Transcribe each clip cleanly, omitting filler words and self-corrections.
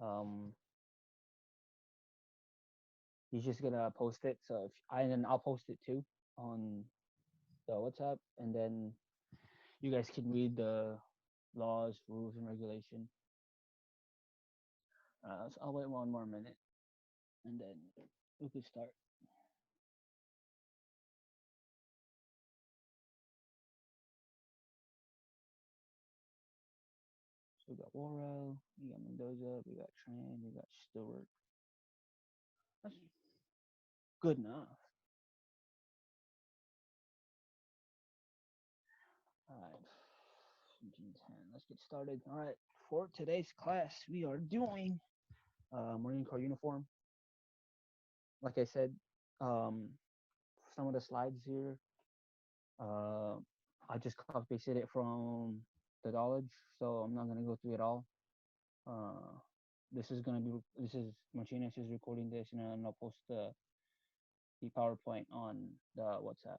Um, he's just gonna post it. So if I and then I'll post it too on the WhatsApp, and then you guys can read the laws, rules, and regulation. So I'll wait 1 more minute, and then we could start. So we got Worrell, we got Mendoza, we got Tran, we got Stewart. That's good enough. All right, 1710. Let's get started. All right, for today's class, we are doing Marine Corps uniform. Like I said, um, some of the slides here, uh, I just copy pasted it from the knowledge, so I'm not gonna go through it all. Uh, this is Martinez is recording this, and then I'll post the PowerPoint on the WhatsApp.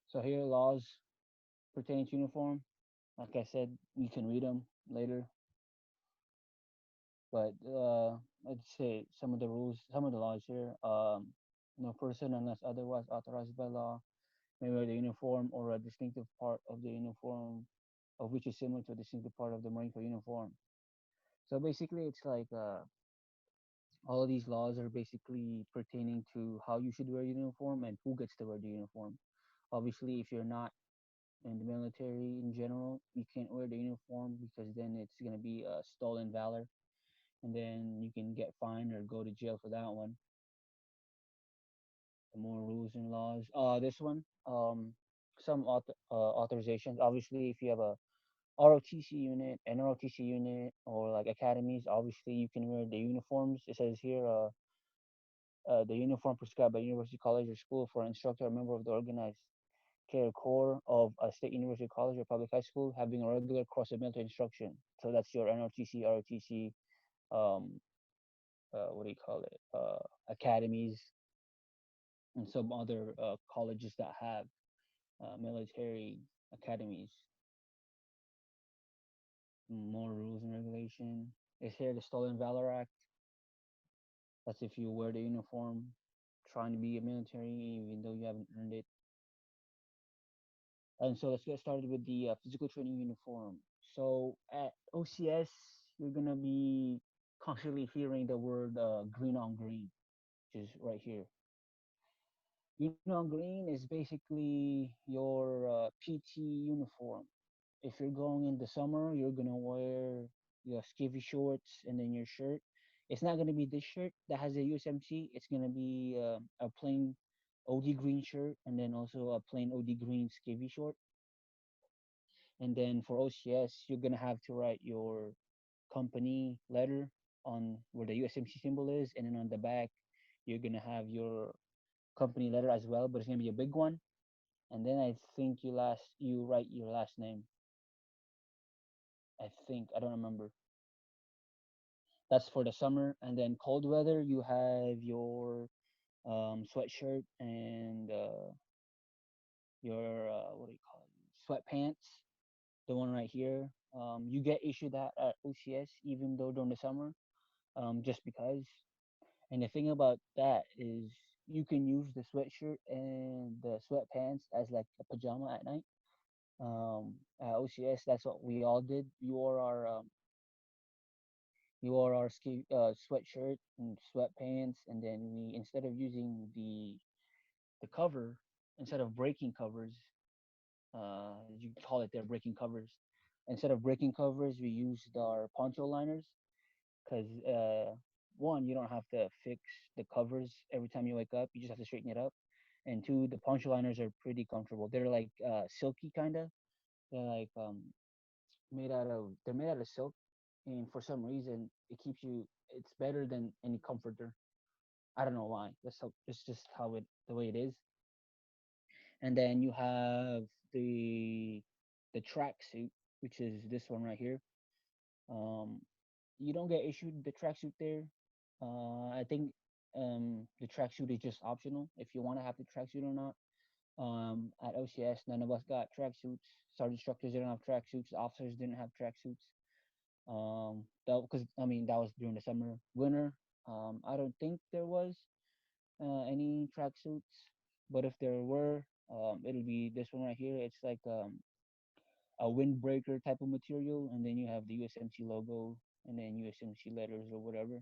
So here are laws pertaining to uniform. Like I said, you can read them later, but let's say some of the rules, some of the laws here. No person unless otherwise authorized by law may wear the uniform or a distinctive part of the uniform of which is similar to a distinctive part of the Marine Corps uniform. So basically, it's like all of these laws are basically pertaining to how you should wear a uniform and who gets to wear the uniform. Obviously, if you're not in the military in general, you can't wear the uniform because then it's going to be stolen valor, and then you can get fined or go to jail for that one. The more rules and laws. This one, some authorizations. Obviously, if you have a ROTC unit, NROTC unit, or like academies, obviously you can wear the uniforms. It says here, the uniform prescribed by university, college, or school for an instructor or member of the organized care corps of a state university, college, or public high school having a regular course of military instruction. So that's your NRTC, ROTC, um, what do you call it? Academies and some other colleges that have military academies. More rules and regulation. It's here the Stolen Valor Act. That's if you wear the uniform, trying to be a military even though you haven't earned it. And so let's get started with the physical training uniform. So at OCS, you're gonna be constantly hearing the word green on green, which is right here. Green on green is basically your PT uniform. If you're going in the summer, you're gonna wear your skivvy shorts and then your shirt. It's not gonna be this shirt that has a USMC. It's gonna be a plain OD green shirt and then also a plain OD green skivvy short. And then for OCS, you're gonna have to write your company letter on where the USMC symbol is, and then on the back, you're gonna have your company letter as well, but it's gonna be a big one. And then I think you write your last name. I think I don't remember. That's for the summer, and then cold weather, you have your sweatshirt and your what do you call it? Sweatpants. The one right here. You get issued that at OCS even though during the summer, just because. And the thing about that is you can use the sweatshirt and the sweatpants as like a pajama at night. At OCS, that's what we all did. You wore our sweatshirt and sweatpants, and then we instead of using the cover, instead of breaking covers, you call it their breaking covers. Instead of breaking covers, we used our poncho liners because one, you don't have to fix the covers every time you wake up. You just have to straighten it up. And two, the poncho liners are pretty comfortable. They're like silky kind of. They're like they're made out of silk, and for some reason it keeps you. It's better than any comforter. I don't know why. It's just how it the way it is. And then you have the the tracksuit, which is this one right here. Um, you don't get issued the tracksuit there. I think the tracksuit is just optional if you want to have the tracksuit or not. At OCS, none of us got tracksuits. Sergeant instructors didn't have tracksuits. Officers didn't have tracksuits. That because I mean that was during the summer. Winter, I don't think there was any tracksuits, but if there were, it'll be this one right here. It's like a windbreaker type of material, and then you have the USMC logo, and then USMC letters or whatever.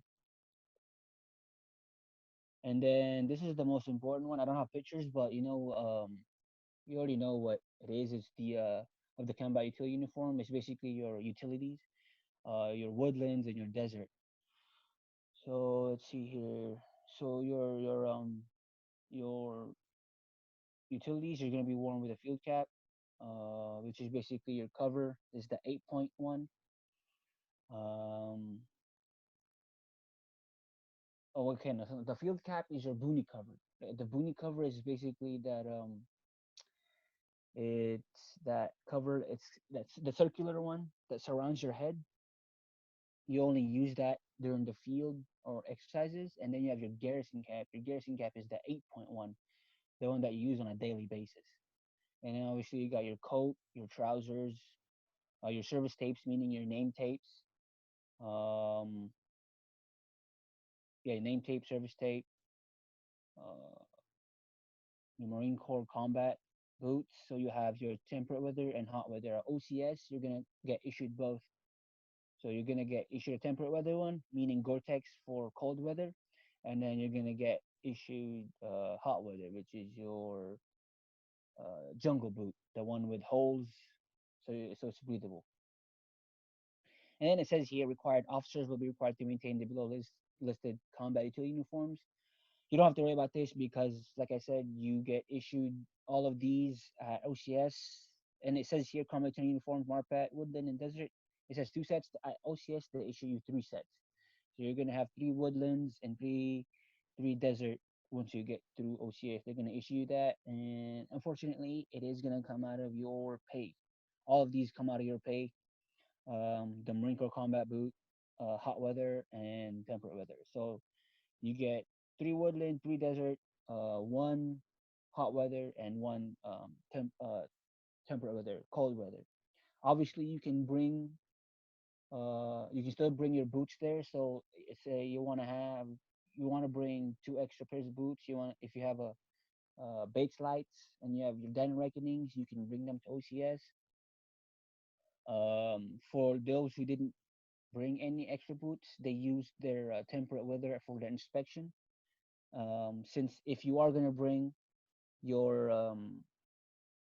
And then this is the most important one. I don't have pictures, but you already know what it is. It's the of the combat utility uniform. It's basically your utilities, your woodlands and your desert. So let's see here. So your utilities are gonna be worn with a field cap, which is basically your cover. Is the 8.1. Um, oh, okay. No, so the field cap is your boonie cover. The boonie cover is basically that it's that cover. That's the circular one that surrounds your head. You only use that during the field or exercises, and then you have your garrison cap. Your garrison cap is the 8.1, the one that you use on a daily basis. And then obviously you got your coat, your trousers, your service tapes, meaning your name tapes. Um, yeah, name tape, service tape, uh, your Marine Corps combat boots. So you have your temperate weather and hot weather. OCS, you're gonna get issued both. So you're gonna get issued a temperate weather one, meaning Gore-Tex for cold weather, and then you're gonna get issued hot weather, which is your jungle boot, the one with holes, so it's breathable. And then it says here, required officers will be required to maintain the listed combat utility uniforms. You don't have to worry about this because, like I said, you get issued all of these at OCS, and it says here combat utility uniforms, Marpat, Woodland, and Desert. It says two sets. At OCS, they issue you three sets. So you're gonna have three woodlands and three desert once you get through OCS. They're gonna issue you that, and unfortunately, it is gonna come out of your pay. All of these come out of your pay. The Marine Corps combat boot, hot weather, and temperate weather. So you get three woodland, three desert, one hot weather, and one temperate weather, cold weather. Obviously, you can still bring your boots there. So say you want to bring two extra pairs of boots. You want if you have a Bates lights and you have your den reckonings, you can bring them to OCS. For those who didn't bring any extra boots, they used their temperate weather for the inspection. Since if you are gonna bring your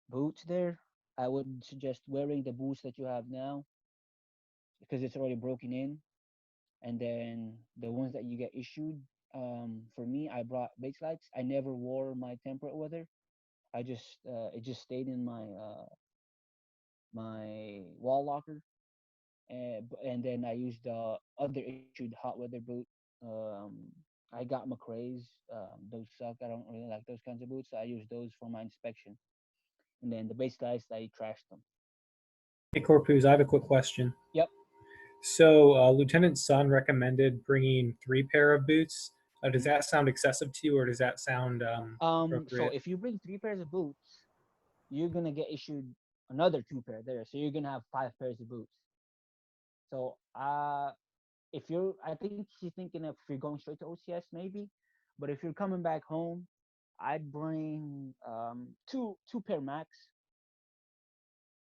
boots there, I would suggest wearing the boots that you have now because it's already broken in. And then the ones that you get issued, for me, I brought base lights. I never wore my temperate weather. I just it just stayed in my wall locker, and then I used the other issued hot weather boot. Um, I got McRae's. Those suck. I don't really like those kinds of boots. So I use those for my inspection. And then the base lights, I trashed them. Hey, Corpus, I have a quick question. Yep. So, Lieutenant Sun recommended bringing three pair of boots. Does Mhm. that sound excessive to you, or does that sound So appropriate? if you bring three pairs of boots, you're gonna get issued another two pair there. So you're gonna have five pairs of boots. So if you're, I think she's thinking if you're going straight to OCS maybe, but if you're coming back home, I'd bring two pair max.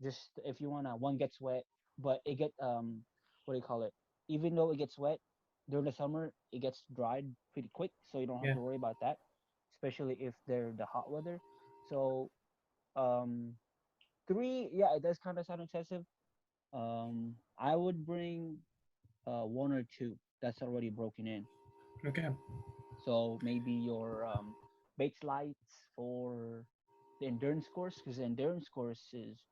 Just if you wanna, one gets wet, but it get what do you call it? Even though it gets wet during the summer, it gets dried pretty quick, so you don't have Yeah. to worry about that, especially if they're the hot weather. So um three, yeah, it does kind of sound excessive. I would bring one or two that's already broken in. Okay. So maybe your Bates lights for the endurance course, because the endurance course is,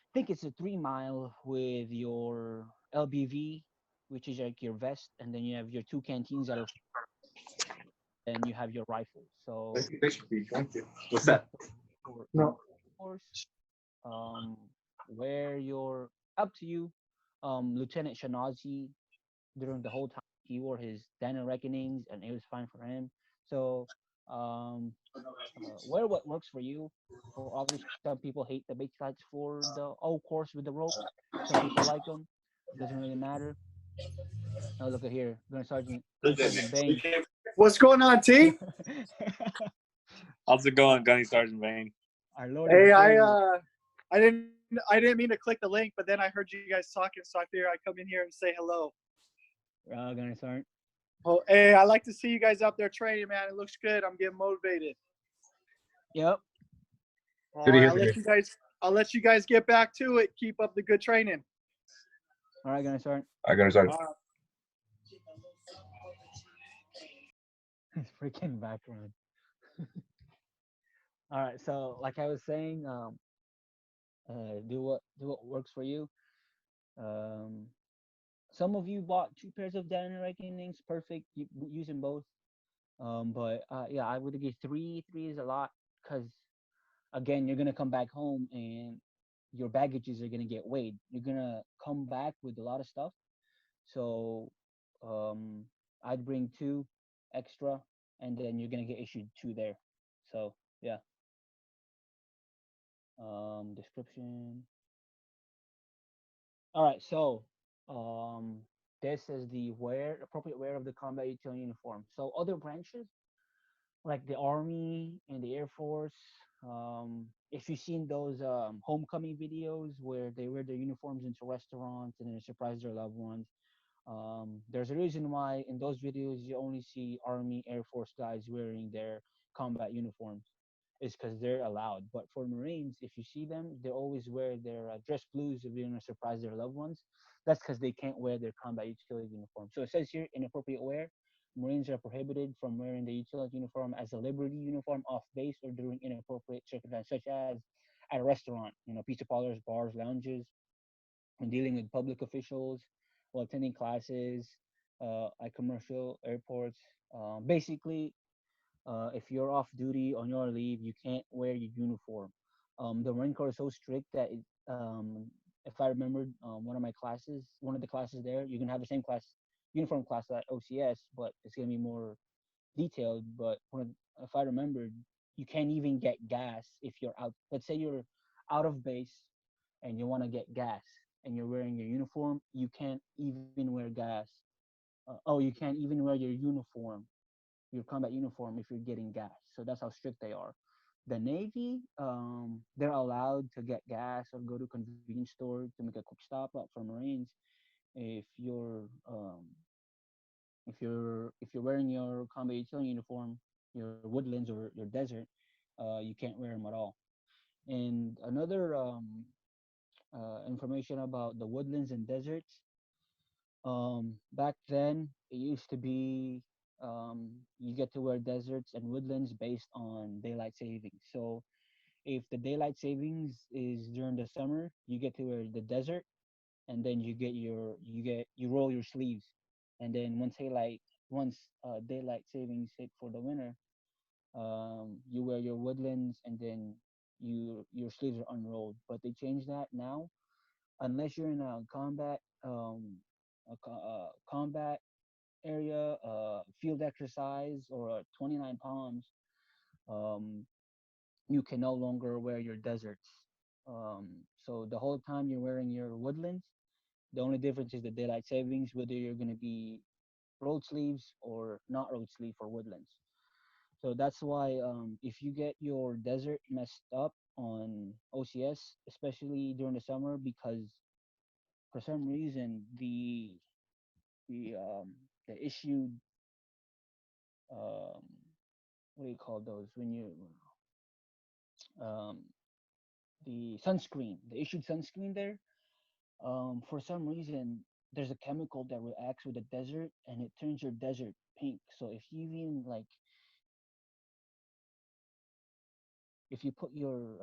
I think it's a 3 mile with your LBV, which is like your vest, and then you have your two canteens that are, and you have your rifle. So Thank you. What's that? for No. course, um, where you're up to you. Lieutenant Shanazi, during the whole time he wore his Daniel Reckonings, and it was fine for him. So wear what works for you. For obviously, some people hate the base lights for the all course with the rope. Some people like them. Doesn't really matter. Oh, look at here, Gunner Sergeant Bane. What's going on, T? How's it going, Gunny Sergeant Vane? Our Lord and Hey, Savior. I didn't mean to click the link, but then I heard you guys talking, so I figured I'd come in here and say hello. Gunner Sergeant. Oh, hey, I like to see you guys out there training, man. It looks good. I'm getting motivated. Yep. All Good to right, hear I'll from let you. you guys. I'll let you guys get back to it. Keep up the good training. All right, Gunner Sergeant. I gotta start. All right. His freaking background. All right, so like I was saying, do what works for you. Um, some of you bought two pairs of dynamic reckonings, perfect. Using both. But yeah, I would give three. Three is a lot because again, you're gonna come back home and your baggages are gonna get weighed. You're gonna come back with a lot of stuff. So um, I'd bring two extra, and then you're gonna get issued two there. So yeah. Description. All right, so um, this is the appropriate wear of the combat utility uniform. So other branches like the Army and the Air Force, if you've seen those homecoming videos where they wear their uniforms into restaurants and then surprise their loved ones, there's a reason why in those videos you only see Army, Air Force guys wearing their combat uniforms. It's because they're allowed. But for Marines, if you see them, they always wear their dress blues if they're going to surprise their loved ones. That's because they can't wear their combat utility uniform. So it says here inappropriate wear. Marines are prohibited from wearing the utility uniform as a liberty uniform off base or during inappropriate circumstances, such as at a restaurant, pizza parlors, bars, lounges, when dealing with public officials, while attending classes, at commercial airports. Basically, if you're off duty on your leave, you can't wear your uniform. The Marine Corps is so strict that if I remembered one of the classes there, you can have the same uniform class at OCS, but it's gonna be more detailed. But if I remembered, you can't even get gas if you're out. Let's say you're out of base and you want to get gas and you're wearing your uniform, you can't even wear gas. You can't even wear your uniform, your combat uniform, if you're getting gas. So that's how strict they are. The Navy, they're allowed to get gas or go to convenience store to make a quick stop. But for Marines, if you're if you're wearing your combat utility uniform, your woodlands or your desert, you can't wear them at all. And another information about the woodlands and deserts. Back then, it used to be you get to wear deserts and woodlands based on daylight savings. So if the daylight savings is during the summer, you get to wear the desert, and then you roll your sleeves, and then once daylight savings hit for the winter, you wear your woodlands, and then your sleeves are unrolled. But they changed that now. Unless you're in a combat area, field exercise, or 29 palms, um, you can no longer wear your deserts. So the whole time you're wearing your woodlands, the only difference is the daylight savings, whether you're going to be road sleeves or not road sleeve for woodlands. So that's why if you get your desert messed up on OCS, especially during the summer, because for some reason the issued um, what do you call those when you um, the issued sunscreen there, for some reason there's a chemical that reacts with the desert and it turns your desert pink. So if you put your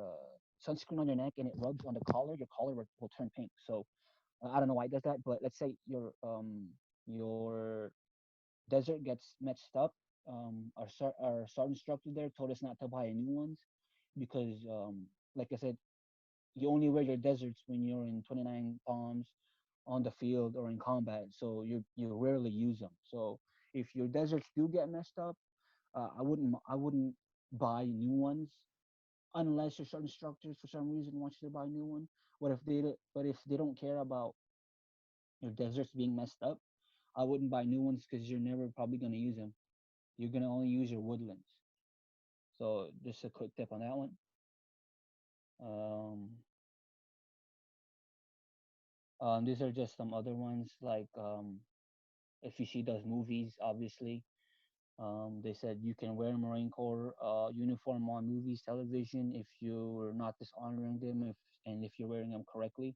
sunscreen on your neck and it rubs on the collar, your collar will turn pink. So I don't know why it does that, but let's say your desert gets messed up. Our sergeant instructor there told us not to buy new ones because, like I said, you only wear your deserts when you're in 29 palms on the field or in combat. So you rarely use them. So if your deserts do get messed up, I wouldn't buy new ones unless your certain instructors for some reason wants you to buy a new one. But if they don't care about your deserts being messed up, I wouldn't buy new ones because you're never probably gonna use them. You're gonna only use your woodlands. So just a quick tip on that one. Um, these are just some other ones like if you see those movies, obviously, they said you can wear Marine Corps uniform on movies, television if you're not dishonoring them, if and if you're wearing them correctly.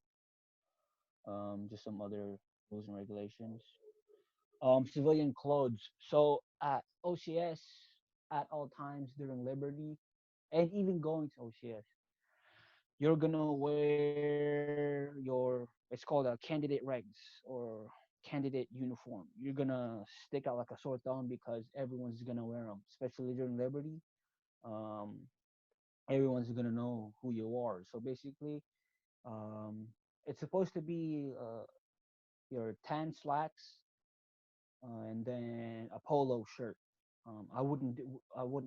Just some other rules and regulations. Civilian clothes. So at OCS, at all times during Liberty, and even going to OCS, you're gonna wear your it's called a candidate regs or candidate uniform. You're gonna stick out like a sore thumb because everyone's gonna wear them, especially during Liberty. Um, Everyone's gonna know who you are. So basically, um, it's supposed to be your tan slacks and then a polo shirt. I wouldn't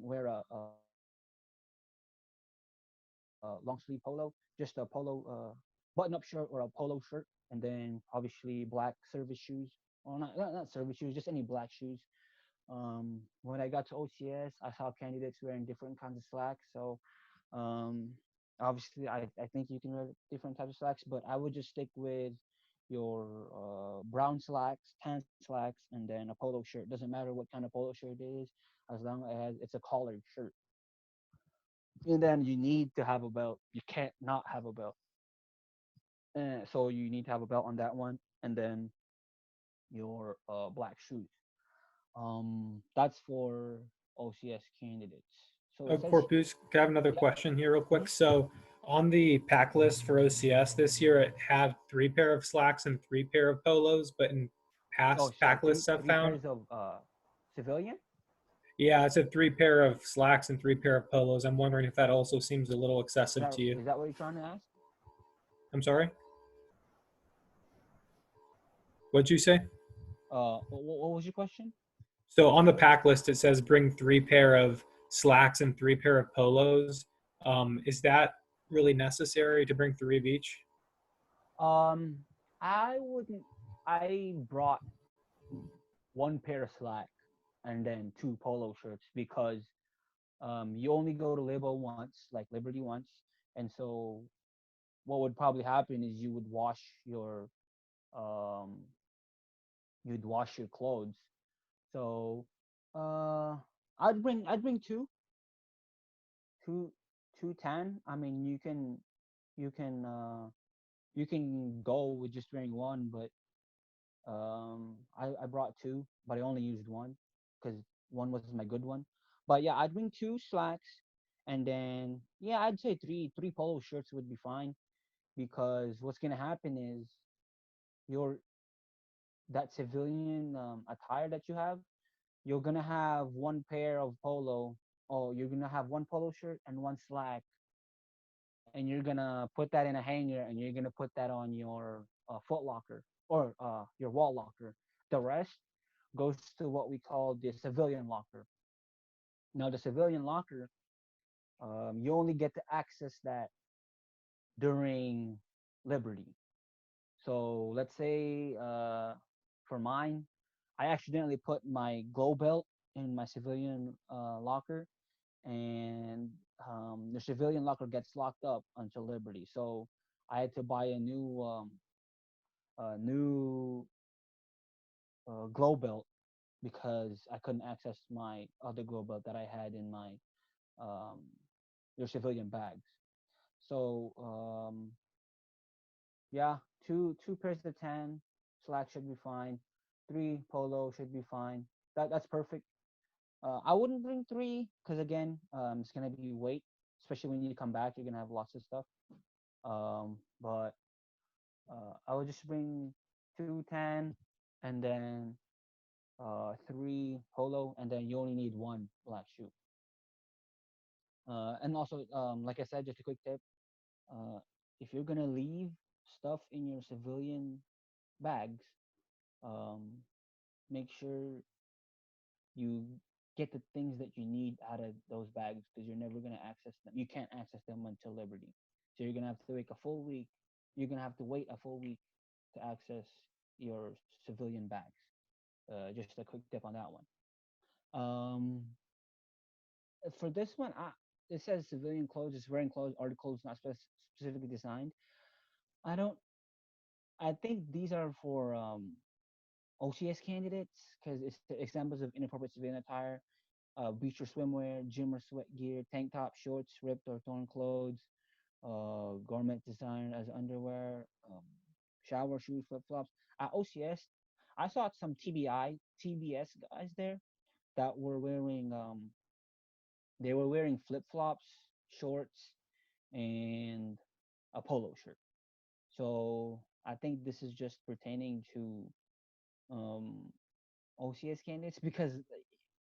wear a long sleeve polo, just a polo button up shirt or a polo shirt, and then obviously black service shoes, or not service shoes, just any black shoes. When I got to OCS, I saw candidates wearing different kinds of slacks. So um, obviously, I think you can wear different types of slacks, but I would just stick with your brown slacks, tan slacks, and then a polo shirt. Doesn't matter what kind of polo shirt it is, as long as it's a collared shirt. And then you need to have a belt. You can't not have a belt. So you need to have a belt on that one, and then your black shoes. That's for OCS candidates. So it says, Corpus, can I have another yeah. question here, real Mhm. quick? So, on the pack list for OCS this year, it had 3 pair of slacks and 3 pair of polos, but in Oh, past so pack lists I've three found, pairs of civilian. yeah, it said 3 pair of slacks and 3 pair of polos. I'm wondering if that also seems a little excessive to you. Is that what you're trying to ask? I'm sorry. What'd you say? What was your question? So on the pack list, it says bring 3 pair of slacks and 3 pair of polos. Is that really necessary to bring 3 of each? Um, I wouldn't. I brought one pair of slack and then two polo shirts because you only go to Libo once, like Liberty once, and so what would probably happen is um you'd wash your clothes. So uh I'd bring two two tan. I mean you can uh you can go with just wearing one, but I brought two, but I only used one because one was my good one. But yeah, I'd bring two slacks, and then yeah, I'd say three polo shirts would be fine because what's gonna happen is your that civilian attire that you have, you're gonna have one pair of polo. Oh, you're gonna have one polo shirt and one slack, and you're gonna put that in a hanger, and you're gonna put that on your foot locker or your wall locker. The rest goes to what we call the civilian locker. Now, the civilian locker, you only get to access that during Liberty. So let's say for mine, I accidentally put my glow belt in my civilian locker, and the civilian locker gets locked up until Liberty. So I had to buy a new glow belt because I couldn't access my other glow belt that I had in my um, their civilian bags. So yeah, two pairs of tan slack should be fine. Three polo should be fine. That's perfect. I wouldn't bring three because again, it's gonna be weight, especially when you come back. You're gonna have lots of stuff. But I would just bring two tan, and then three polo, and then you only need one black shoe. And also, like I said, just a quick tip: uh, if you're gonna leave stuff in your civilian bags, um, make sure you get the things that you need out of those bags because you're never gonna access them. You can't access them until Liberty. So you're gonna have to wait a full week. You're gonna have to wait a full week to access your civilian bags. Just a quick tip on that one. Um, for this one, it says civilian clothes. It's wearing clothes, articles not specifically designed. I don't. I think these are for OCS candidates because it's the examples of inappropriate civilian attire, beach or swimwear, gym or sweat gear, tank top, shorts, ripped or torn clothes, garment designed as underwear, shower shoes, flip flops. At OCS, I saw some TBS guys there that were wearing they were wearing flip flops, shorts, and a polo shirt. So I think this is just pertaining to um, OCS candidates because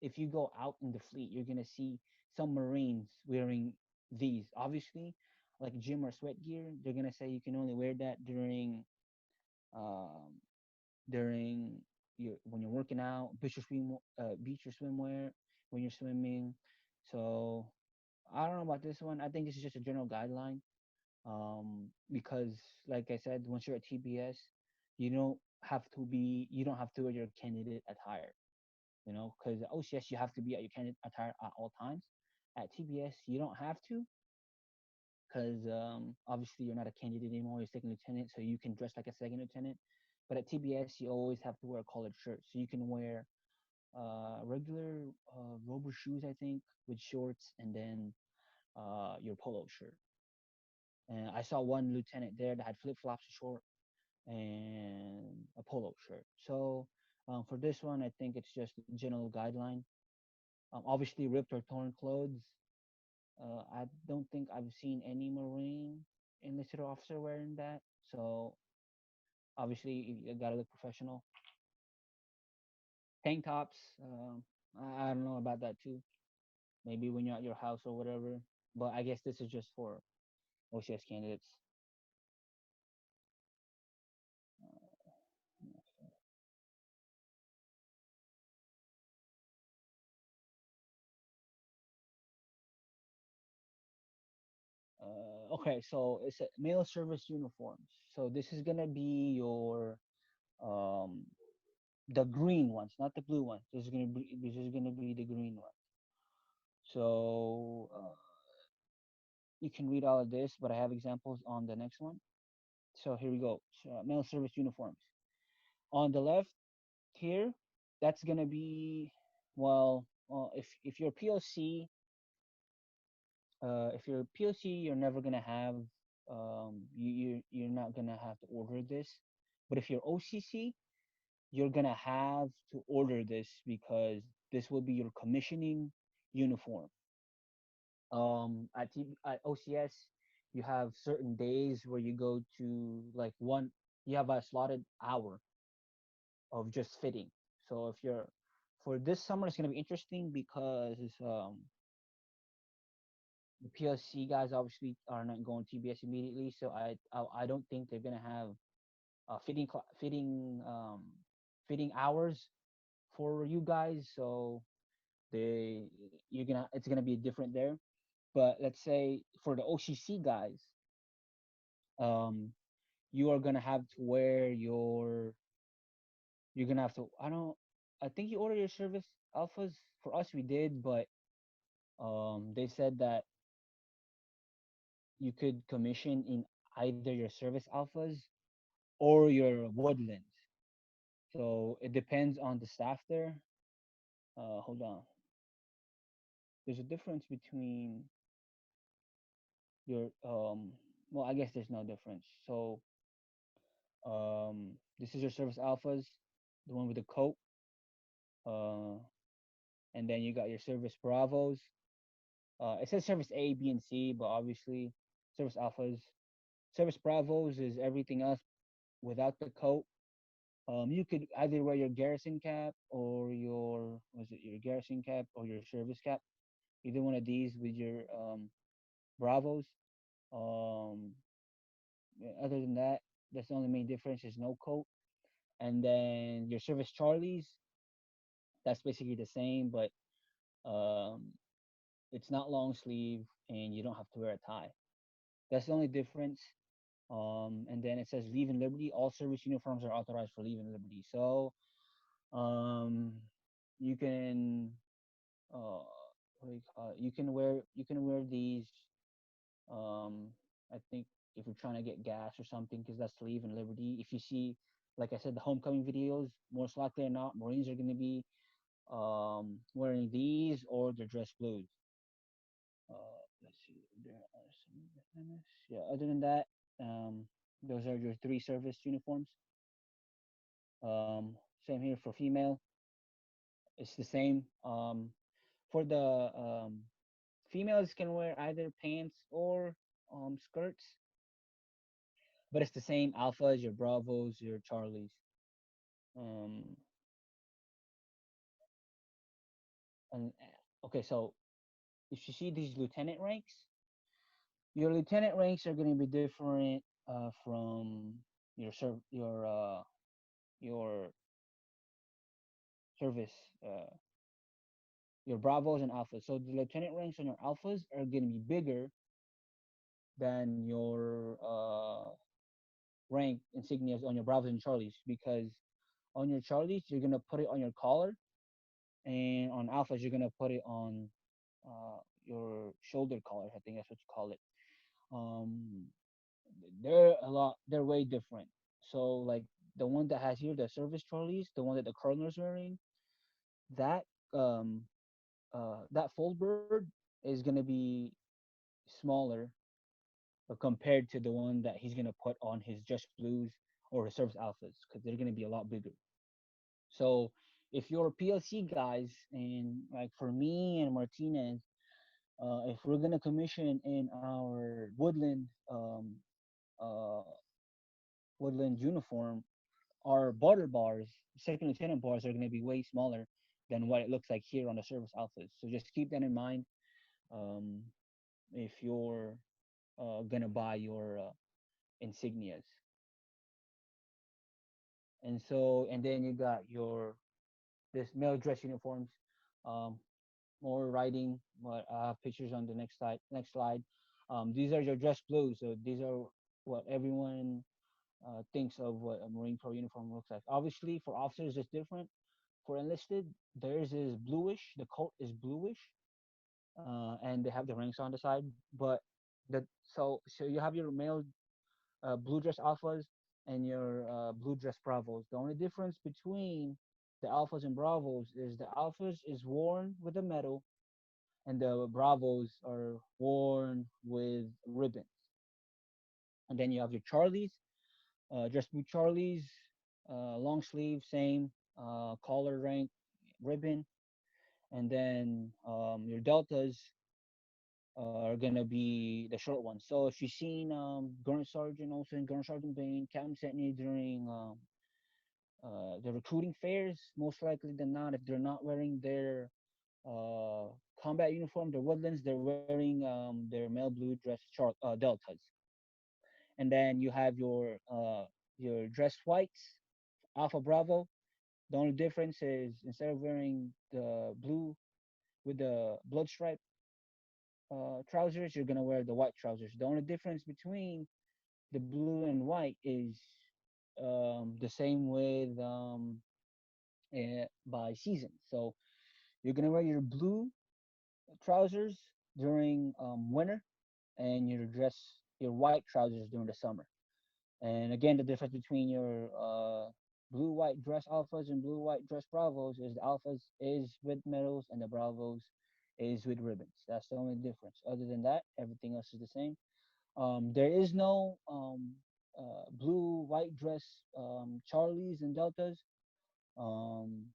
if you go out in the fleet, you're gonna see some Marines wearing these. Obviously, like gym or sweat gear, they're gonna say you can only wear that um, during your when you're working out, beach or swimwear when you're swimming. So I don't know about this one. I think this is just a general guideline. Because like I said, once you're at TBS, you don't have to wear your candidate attire. Because at OCS you have to be at your candidate attire at all times. At TBS you don't have to, because obviously you're not a candidate anymore. You're second lieutenant, so you can dress like a second lieutenant. But at TBS you always have to wear a collared shirt, so you can wear regular rubber shoes, I think, with shorts, and then your polo shirt. And I saw one lieutenant there that had flip flops, short, and a polo shirt. So for this one, I think it's just a general guideline. Obviously, ripped or torn clothes. I don't think I've seen any Marine enlisted officer wearing that. So obviously, you gotta look professional. Tank tops. I don't know about that too. Maybe when you're at your house or whatever. But I guess this is just for OCS candidates. Okay, so it's a male service uniforms. So this is gonna be your um the green ones, not the blue ones. This is gonna be the green one. So you can read all of this, but I have examples on the next one. So here we go. So, male service uniforms. On the left here, that's gonna be if you're POC, if you're POC, you're never gonna have you're not gonna have to order this. But if you're OCC, you're gonna have to order this because this will be your commissioning uniform. At OCS, you have certain days where you go to like one. You have a slotted hour of just fitting. So if you're for this summer, it's gonna be interesting because the PLC guys obviously are not going TBS immediately. So I don't think they're gonna have fitting hours for you guys. So they you're gonna it's gonna be different there. But let's say for the OCC guys, um, you are gonna have to wear your. You're gonna have to. I don't. I think you order your service alphas. For us, we did, but they said that you could commission in either your service alphas or your woodlands. So it depends on the staff there. Hold on. There's a difference between your well, I guess there's no difference. So this is your service alphas, the one with the coat. Uh, and then you got your service bravos. It says service A, B, and C, but obviously service alphas. Service bravos is everything else without the coat. You could either wear your garrison cap or your garrison cap or your service cap. Either one of these with your bravos. Um, Other than that, that's the only main difference is no coat. And then your service Charlies, that's basically the same, but Um, it's not long sleeve, and you don't have to wear a tie. That's the only difference. And then it says Leave in Liberty. All service uniforms are authorized for Leave in Liberty. So um, you can what do you call it? You can wear these. Um, I think if you're trying to get gas or something, because that's Leave in Liberty. If you see, like I said, the homecoming videos, most likely or not, Marines are going to be wearing these or their dress blues. Let's see. There are some differences. Yeah. Other than that, those are your three service uniforms. Same here for female. It's the same. For the females can wear either pants or skirts, but it's the same alphas, your bravos, your charlies. Um, and okay, so if you see these lieutenant ranks, your lieutenant ranks are going to be different from your service, uh, your bravos and alphas. So the lieutenant ranks on your alphas are going to be bigger than your rank insignias on your bravos and charlies, because on your charlies you're going to put it on your collar, and on alphas you're going to put it on your shoulder collar. I think that's what you call it. um they're way different. So like the one that has here, the service charlies, the one that the colonel's wearing, that um that full bird is gonna be smaller compared to the one that he's gonna put on his just blues or his service alphas, because they're gonna be a lot bigger. So if you're PLC guys, and like for me and Martinez, if we're gonna commission in our uh, woodland uniform, our border bars, second lieutenant bars, are going to be way smaller than what it looks like here on the service alphas. So just keep that in mind um, if you're gonna buy your insignias. And then you got your this male dress uniforms, um, more riding. But I have pictures on the next slide. Next slide. These are your dress blues. So these are what everyone thinks of what a Marine Corps uniform looks like. Obviously, for officers, it's different. For enlisted, theirs is bluish. The coat is bluish, and they have the ranks on the side. But so you have your male blue dress alphas and your blue dress bravos. The only difference between the alphas and bravos is the alphas is worn with a medal, and the bravos are worn with ribbons. And then you have your Charlies, dress blue Charlies, long sleeve, same collar rank, ribbon. And then your deltas are gonna be the short ones. So if you've seen Gurn Sergeant Olsen, Gurn Sergeant Bain, Captain Setney during the recruiting fairs, most likely than not, if they're not wearing their uh, combat uniform, their woodlands, they're wearing their male blue dress deltas. And then you have your dress whites, Alpha Bravo. The only difference is instead of wearing the blue with the blood stripe trousers, you're gonna wear the white trousers. The only difference between the blue and white is the same with by season. So you're gonna wear your blue trousers during winter, and your white trousers during the summer. And again, the difference between your blue white dress alphas and blue white dress bravos is the alphas is with medals and the bravos is with ribbons. That's the only difference. Other than that, everything else is the same. There is no blue white dress Charlies and Deltas um,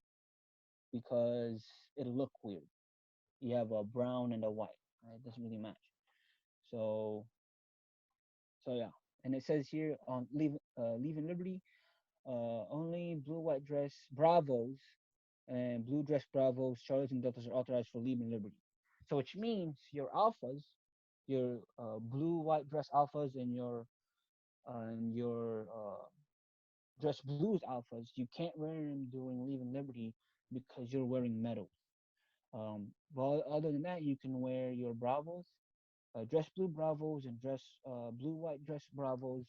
because it'll look weird. You have a brown and a white. Right? It doesn't really match. So yeah. And it says here on Leave in Liberty, only blue white dress Bravos and blue dress Bravos, Charlies and Deltas are authorized for Leave in Liberty. So which means your alphas, your blue white dress alphas and your dress blues alphas, you can't wear them during Leave in Liberty because you're wearing medals. Well, other than that, you can wear your Bravos, dress blue Bravos and dress blue white dress Bravos,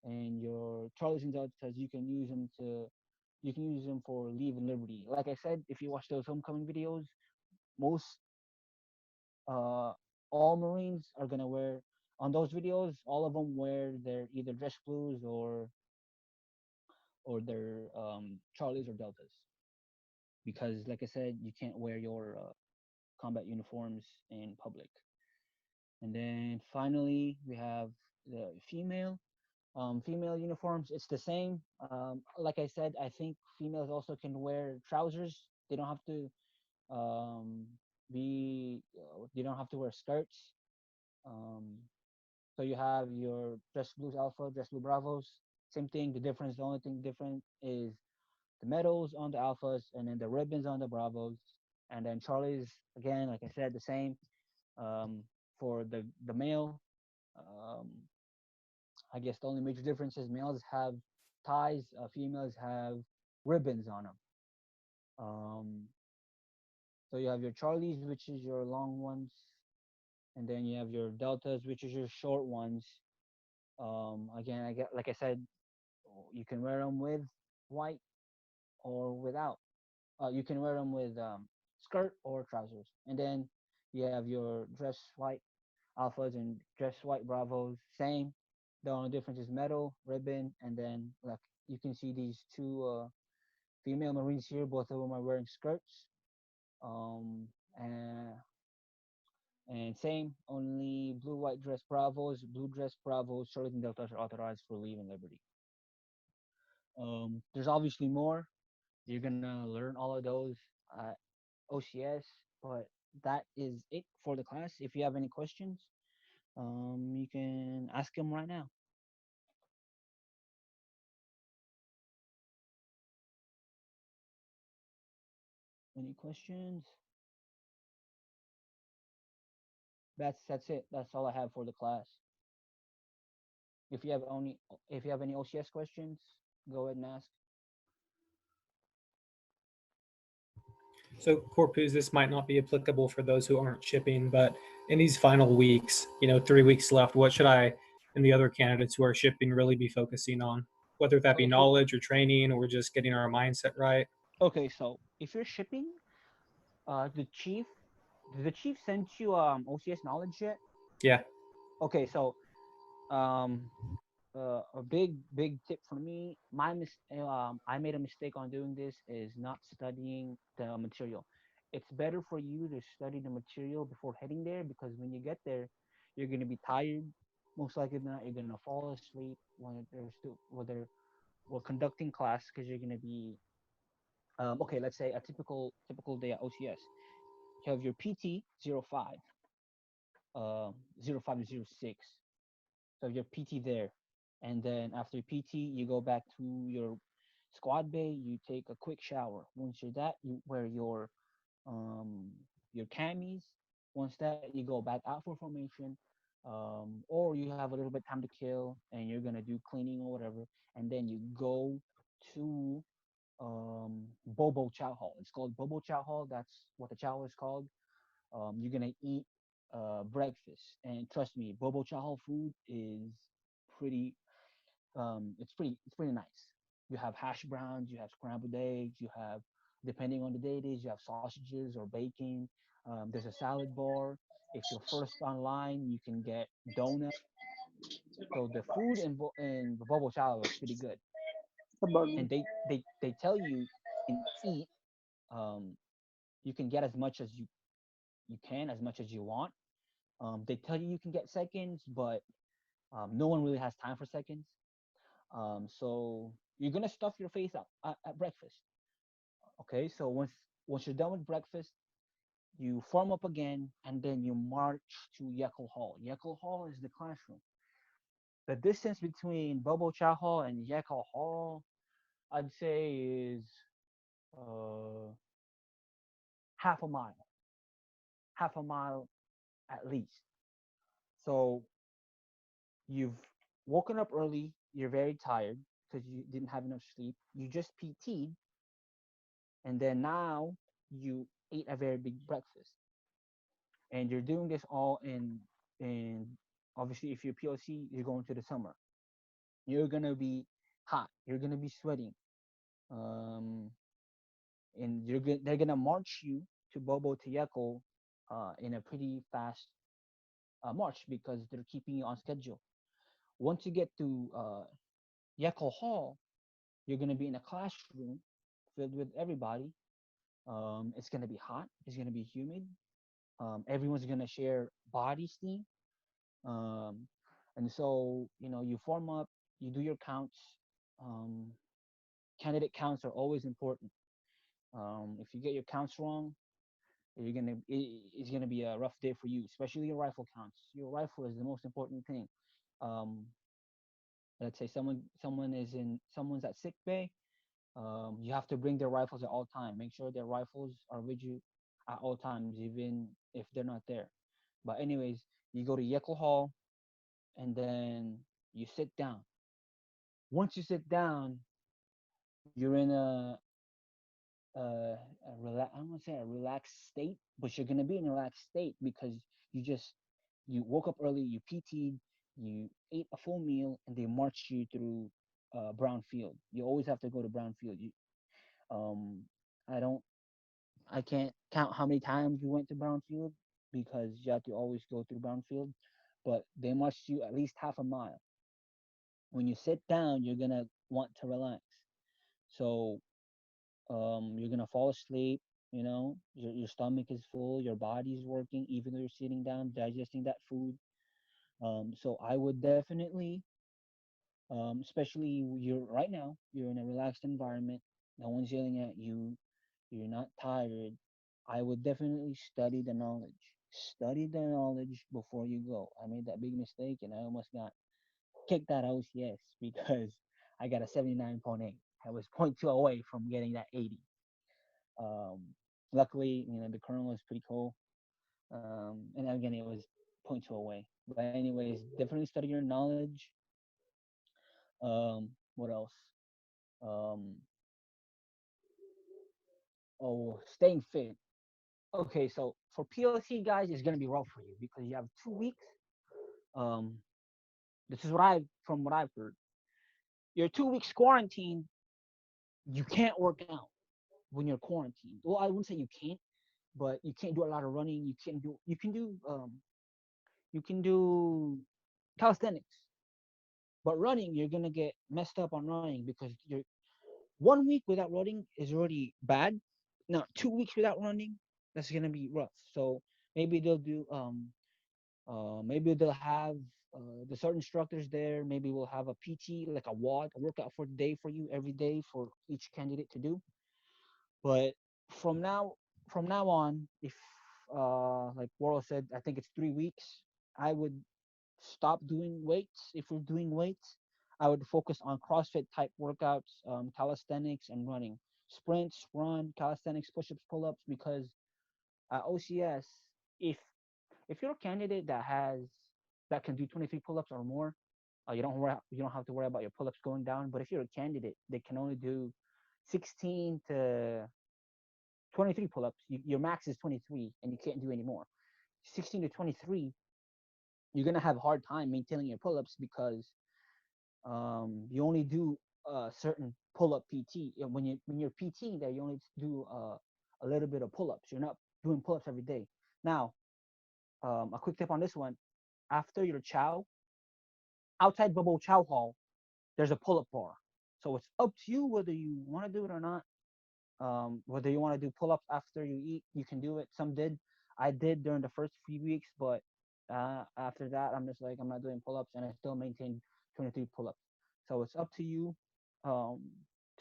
and your Charlies and Deltas. You can use them for Leave and Liberty. Like I said, if you watch those homecoming videos, most uh all Marines are gonna wear on those videos. All of them wear their either dress blues or their Charlies or Deltas because, like I said, you can't wear your combat uniforms in public. And then finally, we have the female. Female uniforms, it's the same. Like I said, I think females also can wear trousers. They don't have to um, they don't have to wear skirts. Um, so you have your dress blues alpha, dress blue bravos. Same thing. The only thing different is the medals on the alphas and then the ribbons on the bravos. And then Charlie's again, like I said, the same. Um, for the male, um, I guess the only major difference is males have ties, females have ribbons on them. Um, so you have your Charlies, which is your long ones, and then you have your Deltas, which is your short ones. Again, I get like I said, you can wear them with white or without. You can wear them with skirt or trousers, and then you have your dress white alphas and dress white bravos. Same. The only difference is metal, ribbon, and then like you can see these two female Marines here. Both of them are wearing skirts. Um, and and same, only blue white dress bravos, blue dress bravos, Charlotte and Deltas are authorized for leave and liberty. There's obviously more. You're gonna learn all of those at OCS, but that is it for the class. If you have any questions, you can ask them right now. Any questions? That's it. That's all I have for the class. If you have any OCS questions, go ahead and ask. So, Corpus, this might not be applicable for those who aren't shipping, but in these final weeks, 3 weeks left, what should I and the other candidates who are shipping really be focusing on? Whether that be Okay. knowledge or training or just getting our mindset right? Okay. So if you're shipping, the chief, did the chief send you OCS knowledge yet? Yeah. Okay. So um a big tip for me, I made a mistake on doing this, is not studying the material. It's better for you to study the material before heading there, because when you get there you're going to be tired. Most likely not, you're going to fall asleep when they're still whether we're conducting class, because you're going to be okay, let's say a typical day at OCS. You have your PT 05, 05 to 06. So your PT there, and then after PT, you go back to your squad bay. You take a quick shower. Once you're that, you wear um your camis. Once that, you go back out for formation, or you have a little bit time to kill, and you're gonna do cleaning or whatever, and then you go to Bobo Chow Hall. It's called Bobo Chow Hall. That's what the chow is called. You're gonna eat breakfast, and trust me, Bobo Chow Hall food is pretty. It's pretty nice. You have hash browns, you have scrambled eggs, you have, depending on the day it is, you have sausages or bacon. There's a salad bar. If you're first online, you can get donuts. So the food in the Bobo Chow is pretty good, and they tell you can eat. Um, you can get as much as you can, as much as you want. They tell you can get seconds, but no one really has time for seconds. So you're gonna stuff your face up at breakfast. Okay, so once you're done with breakfast, you form up again, and then you march to Yekel Hall. Yekel Hall is the classroom. The distance between Bobo Chow Hall and Yekel Hall, I'd say, is uh, half a mile, half a mile at least. So you've woken up early, you're very tired because you didn't have enough sleep. You just PT'd, and then now you ate a very big breakfast, and you're doing this all in obviously if you're POC, you're going to the summer. You're gonna be hot. You're gonna be sweating. Um, and they're gonna march you to Bobo to Yeko in a pretty fast march because they're keeping you on schedule. Once you get to Yeko Hall, you're gonna be in a classroom filled with everybody. It's gonna be hot. It's gonna be humid. Everyone's gonna share body steam. Um, and so you form up, you do your counts. Um, Candidate counts are always important. If you get your counts wrong, it's gonna be a rough day for you, especially your rifle counts. Your rifle is the most important thing. Um, let's say someone's at sick bay. You have to bring their rifles at all time. Make sure their rifles are with you at all times, even if they're not there. But anyways, you go to Yekel Hall and then you sit down. Once you sit down, you're in I don't want to say a relaxed state, but you're gonna be in a relaxed state because you just you woke up early, you PT'd, you ate a full meal, and they marched you through Brown Field. You always have to go to Brown Field. Um, I don't, I can't count how many times we went to Brown Field because you have to always go through Brown Field, but they marched you at least half a mile. When you sit down, you're gonna want to relax. So you're gonna fall asleep. Your stomach is full, your body's working, even though you're sitting down digesting that food. So I would definitely, especially you're right now, you're in a relaxed environment, no one's yelling at you, you're not tired. I would definitely study the knowledge. Study the knowledge before you go. I made that big mistake and I almost got kicked out of OCS because I got a 79.8. I was point 0.2 away from getting that 80. Um, Luckily, the kernel was pretty cool. And again, it was point 0.2 away. But anyways, definitely study your knowledge. What else? Um, Staying fit. Okay, so for POC guys, it's gonna be rough for you because you have 2 weeks. Um, this is from what I've heard. Your 2 weeks quarantine, you can't work out when you're quarantined. Well, I wouldn't say you can't, but you can't do a lot of running. You can do calisthenics, but running you're gonna get messed up on running because you're 1 week without running is already bad. Now 2 weeks without running, that's gonna be rough. So maybe they'll do maybe they'll have the certain instructors there. Maybe we'll have a PT, like a WOD, a workout for the day for you every day for each candidate to do. But from now from now on, if like Worrell said, I think it's 3 weeks. I would stop doing weights. If we're doing weights, I would focus on CrossFit type workouts, calisthenics, and running. Sprints, run, calisthenics, push-ups, pull-ups. Because OCS, if if you're a candidate that can do 23 pull-ups or more, you don't have to worry about your pull-ups going down. But if you're a candidate that can only do 16 to 23 pull-ups, your max is 23, and you can't do any more. 16 to 23, you're gonna have a hard time maintaining your pull-ups because you only do a certain pull-up PT. When you're PT, there you only do a little bit of pull-ups. You're not doing pull-ups every day. Now, a quick tip on this one: after your chow, outside Bubble Chow Hall, there's a pull-up bar. So it's up to you whether you want to do it or not. Whether you want to do pull-ups after you eat, you can do it. Some did. I did during the first few weeks, but after that, I'm just like I'm not doing pull-ups, and I still maintain 23 pull-ups. So it's up to you um,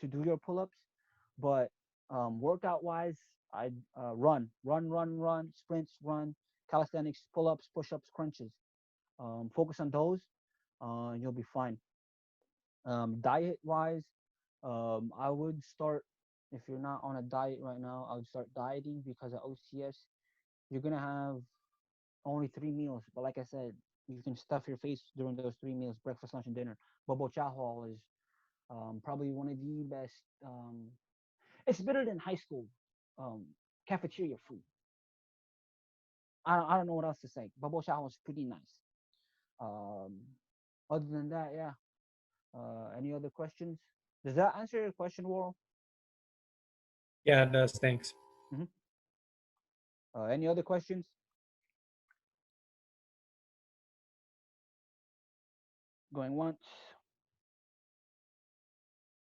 to do your pull-ups. But workout-wise, I run, sprints, run, calisthenics, pull-ups, push-ups, crunches. Focus on those, you'll be fine. Diet-wise, I would start if you're not on a diet right now. I would start dieting because at OCS you're gonna have only 3 meals. But like I said, you can stuff your face during those 3 meals: breakfast, lunch, and dinner. Bobo Chow Hall is probably one of the best. It's better than high school. Um, cafeteria food. I don't know what else to say. Bubble shower was pretty nice. Um, other than that, yeah. Any other questions? Does that answer your question, Worrell? Yeah, it does. Thanks. Any other questions? Going once,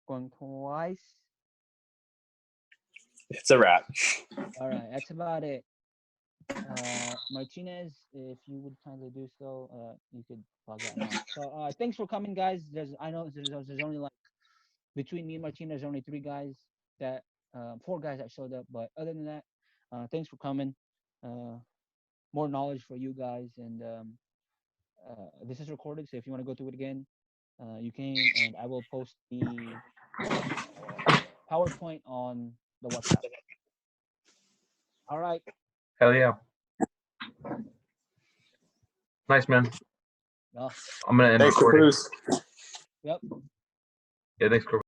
going twice. It's a wrap. All right, that's about it. Martinez, if you would kindly do so, you could log out now. So thanks for coming, guys. I know there's only like between me and Martinez, there's only 3 guys that 4 guys that showed up. But other than that, thanks for coming. More knowledge for you guys, and this is recorded. So if you want to go through it again, you can, and I will post the PowerPoint on the WhatsApp. All right. Hell yeah. Nice, man. Yeah. I'm gonna end Thanks for recording. Cruz. Yep. Yeah, thanks, Chris.